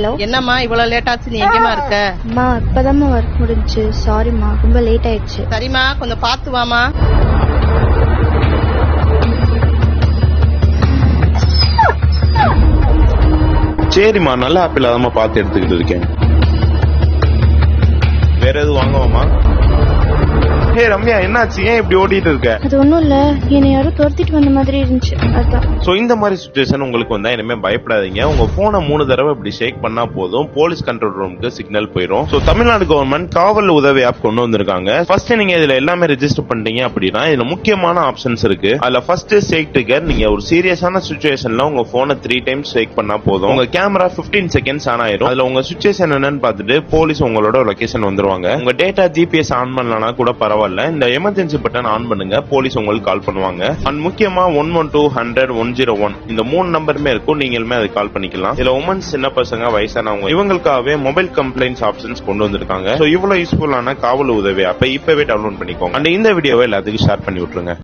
Hello. என்னம்மா இவ்வளவு late ஆச்சு, நீ எங்கேமா இருக்க? அம்மா இப்பதாம்மா ஒர்க் முடிஞ்சு. சாரிம்மா, ரொம்ப லேட் ஆயிடுச்சு. சரிம்மா, கொஞ்சம் பார்த்து வாமா. சரிம்மா, நல்ல ஆப்பிள் அதாம்மா பார்த்து எடுத்துக்கிட்டு இருக்கேன். வேற எதுவும் வாங்குவாமா? ஹே ரம்யா, என்னாச்சு? ஏன் இப்படி ஓடிட்டு இருக்க? அது ஒண்ணும் இல்ல, என்னை யாரும் துரத்திட்டு வந்த மாதிரி இருந்துச்சு, அதான். சோ இந்த மாதிரி சிச்சுவேஷன் உங்களுக்கு வந்தா இனிமே பயப்படாதீங்க. உங்க போனை 3 தடவை இப்படி ஷேக் பண்ணா போதும், போலீஸ் கண்ட்ரோல் ரூமுக்கு சிக்னல் போயிடும். சோ தமிழ்நாடு கவர்மெண்ட் காவல் உதவி ஆப் கொண்டு வந்திருக்காங்க. ஃபர்ஸ்ட் நீங்க இதுல எல்லாமே ரெஜிஸ்டர் பண்ணிட்டீங்க அப்படின்னா இதுல முக்கியமான ஆப்ஷன்ஸ் இருக்கு. அதுல ஃபர்ஸ்ட் ஷேக் ட்ரிகர். நீங்க ஒரு சீரியஸான சிச்சுவேஷன்ல உங்க போனை 3 டைம்ஸ் ஷேக் பண்ணா போதும், உங்க கேமரா 15 செகண்ட்ஸ் ஆன் ஆயிரும். அதுல உங்க சிச்சுவேஷன் என்னன்னு பார்த்துட்டு போலீஸ் உங்களோட லொகேஷன் வந்துருவாங்க. உங்க டேட்டா ஜிபிஎஸ் ஆன் பண்ணலனா கூட பரவாயில்ல, இந்த எமர்ஜென்சி பட்டன் ஆன் பண்ணுங்க, போலீஸ் உங்களுக்கு கால் பண்ணுவாங்க. அண்ட் முக்கியமா 112 100 101 இந்த 3 நம்பருமே இருக்கும், நீங்களுமே அதை கால் பண்ணிக்கலாம். இதுல உமன்ஸ், சின்ன பசங்க, வயசானவங்க இவங்களுக்காகவே மொபைல் கம்ப்ளைண்ட்ஸ் ஆப்ஷன்ஸ் கொண்டு வந்திருக்காங்க. சோ இவ்வளவு யூஸ்ஃபுல்லான காவல் உதவி ஆப்பை இப்பவே டவுன்லோட் பண்ணிக்கோங்க. அண்ட் இந்த வீடியோவை எல்லாத்துக்கும் ஷேர் பண்ணி விட்டுருங்க.